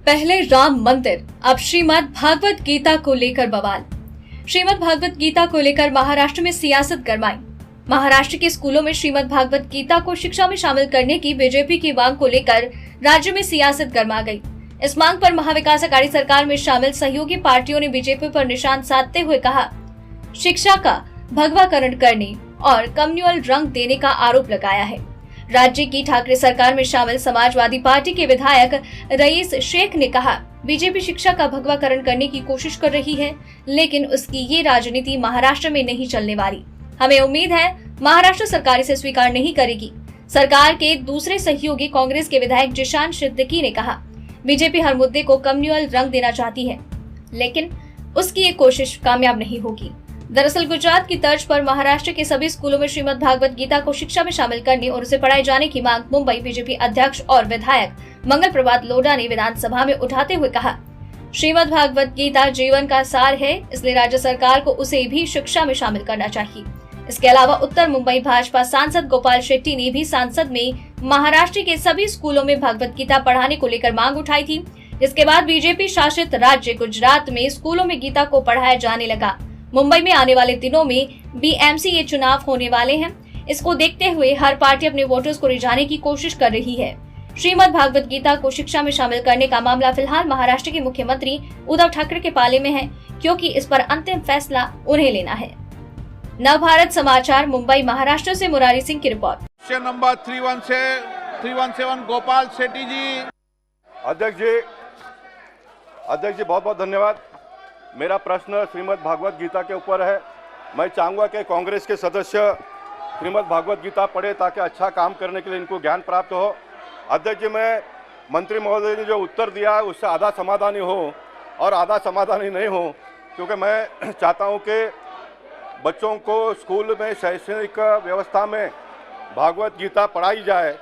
पहले राम मंदिर, अब श्रीमद् भागवत गीता को लेकर बवाल। श्रीमद् भागवत गीता को लेकर महाराष्ट्र में सियासत गरमाई। महाराष्ट्र के स्कूलों में श्रीमद् भागवत गीता को शिक्षा में शामिल करने की बीजेपी की मांग को लेकर राज्य में सियासत गरमा गई। इस मांग पर महाविकास अघाड़ी सरकार में शामिल सहयोगी पार्टियों ने बीजेपी पर निशान साधते हुए कहा, शिक्षा का भगवाकरण करने और कम्युनल रंग देने का आरोप लगाया है। राज्य की ठाकरे सरकार में शामिल समाजवादी पार्टी के विधायक रईस शेख ने कहा, बीजेपी शिक्षा का भगवाकरण करने की कोशिश कर रही है, लेकिन उसकी ये राजनीति महाराष्ट्र में नहीं चलने वाली। हमें उम्मीद है महाराष्ट्र सरकार इसे स्वीकार नहीं करेगी। सरकार के दूसरे सहयोगी कांग्रेस के विधायक जिशान सिद्दीकी ने कहा, बीजेपी हर मुद्दे को कम्युनल रंग देना चाहती है, लेकिन उसकी ये कोशिश कामयाब नहीं होगी। दरअसल गुजरात की तर्ज पर महाराष्ट्र के सभी स्कूलों में श्रीमद् भागवत गीता को शिक्षा में शामिल करने और उसे पढ़ाए जाने की मांग मुंबई बीजेपी अध्यक्ष और विधायक मंगल प्रभात लोढ़ा ने विधानसभा में उठाते हुए कहा, श्रीमद् भागवत गीता जीवन का सार है, इसलिए राज्य सरकार को उसे भी शिक्षा में शामिल करना चाहिए। इसके अलावा उत्तर मुंबई भाजपा सांसद गोपाल शेट्टी ने भी संसद में महाराष्ट्र के सभी स्कूलों में भगवत गीता पढ़ाने को लेकर मांग उठाई थी। इसके बाद बीजेपी शासित राज्य गुजरात में स्कूलों में गीता को पढ़ाया जाने लगा। मुंबई में आने वाले दिनों में BMC चुनाव होने वाले हैं। इसको देखते हुए हर पार्टी अपने वोटर्स को रिझाने की कोशिश कर रही है। श्रीमद् भागवत गीता को शिक्षा में शामिल करने का मामला फिलहाल महाराष्ट्र के मुख्यमंत्री उद्धव ठाकरे के पाले में है, क्योंकि इस पर अंतिम फैसला उन्हें लेना है। नवभारत समाचार मुंबई महाराष्ट्र से मुरारी सिंह की रिपोर्ट। नंबर 317 गोपाल शेट्टी जी। अध्यक्ष जी बहुत बहुत धन्यवाद। मेरा प्रश्न श्रीमद् भागवत गीता के ऊपर है। मैं चाहूँगा कि कांग्रेस के सदस्य श्रीमद् भागवत गीता पढ़े ताकि अच्छा काम करने के लिए इनको ज्ञान प्राप्त हो। अध्यक्ष जी, मैं मंत्री महोदय ने जो उत्तर दिया है उससे आधा समाधानी हो और आधा समाधानी नहीं हो, क्योंकि मैं चाहता हूँ कि बच्चों को स्कूल में शैक्षणिक व्यवस्था में भागवत गीता पढ़ाई जाए।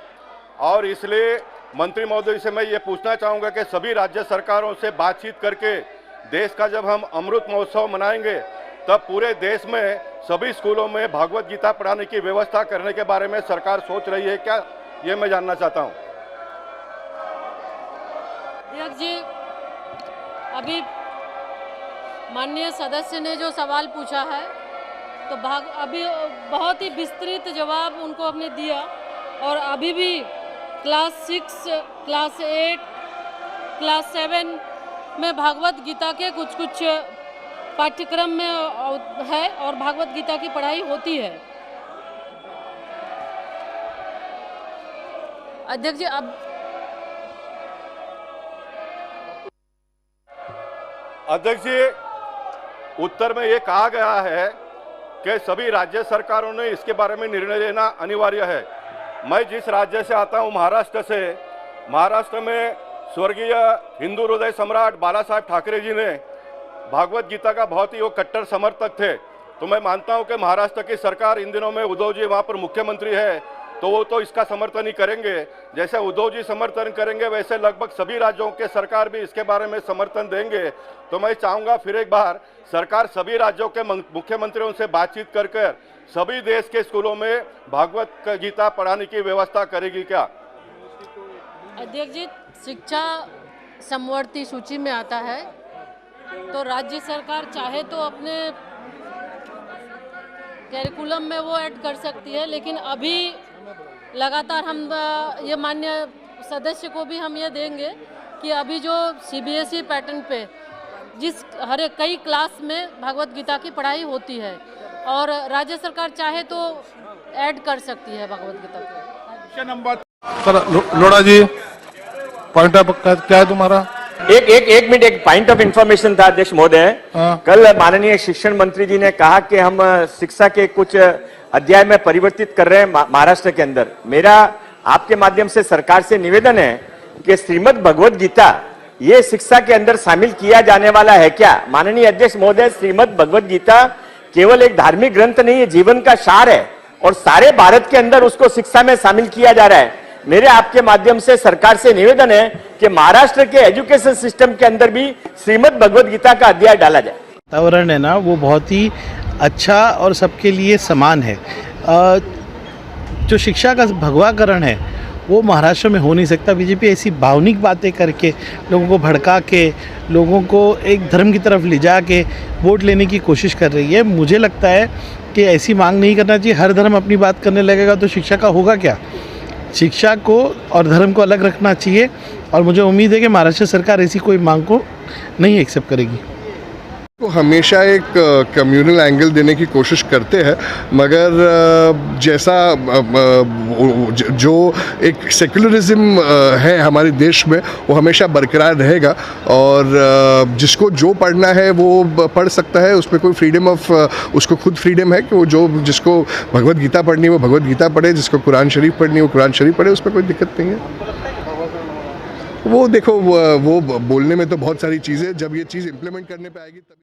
और इसलिए मंत्री महोदय से मैं ये पूछना चाहूँगा कि सभी राज्य सरकारों से बातचीत करके देश का जब हम अमृत महोत्सव मनाएंगे तब पूरे देश में सभी स्कूलों में भागवत गीता पढ़ाने की व्यवस्था करने के बारे में सरकार सोच रही है क्या, ये मैं जानना चाहता हूँ। अध्यक्ष जी, अभी माननीय सदस्य ने जो सवाल पूछा है तो अभी बहुत ही विस्तृत जवाब उनको हमने दिया, और अभी भी क्लास 6, क्लास 8, क्लास 7 में भागवत गीता के कुछ पाठ्यक्रम में है और भागवत गीता की पढ़ाई होती है। अध्यक्ष जी, अब अध्यक्ष जी, उत्तर में ये कहा गया है कि सभी राज्य सरकारों ने इसके बारे में निर्णय लेना अनिवार्य है। मैं जिस राज्य से आता हूँ, महाराष्ट्र से, महाराष्ट्र में स्वर्गीय हिंदू हृदय सम्राट बाला साहेब ठाकरे जी ने भागवत गीता का बहुत ही वो कट्टर समर्थक थे। तो मैं मानता हूं कि महाराष्ट्र की सरकार इन दिनों में उद्धव जी वहां पर मुख्यमंत्री है, तो वो तो इसका समर्थन ही करेंगे। जैसे उद्धव जी समर्थन करेंगे वैसे लगभग सभी राज्यों के सरकार भी इसके बारे में समर्थन देंगे। तो मैं चाहूँगा फिर एक बार सरकार सभी राज्यों के मुख्यमंत्रियों से बातचीत कर सभी देश के स्कूलों में भागवत गीता पढ़ाने की व्यवस्था करेगी क्या? अध्यक्ष जी, शिक्षा समवर्ती सूची में आता है तो राज्य सरकार चाहे तो अपने कैरिकुलम में वो ऐड कर सकती है, लेकिन अभी लगातार हम ये माननीय सदस्य को भी हम ये देंगे कि अभी जो CBSE पैटर्न पे जिस कई क्लास में भागवत गीता की पढ़ाई होती है और राज्य सरकार चाहे तो ऐड कर सकती है भागवत गीता को। Number Lodha ji, point of क्या है तुम्हारा? एक मिनट, एक पॉइंट ऑफ इंफॉर्मेशन था अध्यक्ष महोदय। कल माननीय शिक्षण मंत्री जी ने कहा कि हम शिक्षा के कुछ अध्याय में परिवर्तित कर रहे हैं महाराष्ट्र के अंदर। मेरा आपके माध्यम से सरकार से निवेदन है कि श्रीमद् भगवत गीता ये शिक्षा के अंदर शामिल किया जाने वाला है क्या? माननीय अध्यक्ष महोदय, श्रीमद् भगवत गीता केवल एक धार्मिक ग्रंथ नहीं है, जीवन का सार है और सारे भारत के अंदर उसको शिक्षा में शामिल किया जा रहा है। मेरे आपके माध्यम से सरकार से निवेदन है कि महाराष्ट्र के एजुकेशन सिस्टम के अंदर भी श्रीमद् भगवत गीता का अध्याय डाला जाए। वातावरण है ना, वो बहुत ही अच्छा और सबके लिए समान है। जो शिक्षा का भगवाकरण है वो महाराष्ट्र में हो नहीं सकता। बीजेपी ऐसी भावनिक बातें करके, लोगों को भड़का के, लोगों को एक धर्म की तरफ ले जा के वोट लेने की कोशिश कर रही है। मुझे लगता है कि ऐसी मांग नहीं करना चाहिए। हर धर्म अपनी बात करने लगेगा तो शिक्षा का होगा क्या? शिक्षा को और धर्म को अलग रखना चाहिए, और मुझे उम्मीद है कि महाराष्ट्र सरकार ऐसी कोई मांग को नहीं एक्सेप्ट करेगी। को हमेशा एक कम्युनल एंगल देने की कोशिश करते हैं, मगर जैसा जो एक सेकुलरिज्म है हमारे देश में वो हमेशा बरकरार रहेगा, और जिसको जो पढ़ना है वो पढ़ सकता है। उसमें कोई फ्रीडम ऑफ, उसको खुद फ्रीडम है कि वो जो जिसको भगवत गीता पढ़नी है वो भगवत गीता पढ़े, जिसको कुरान शरीफ पढ़नी है वो कुरान शरीफ पढ़े, उसमें कोई दिक्कत नहीं है। वो देखो वो बोलने में तो बहुत सारी चीज़ें, जब ये चीज़ इम्प्लीमेंट करने पे आएगी तब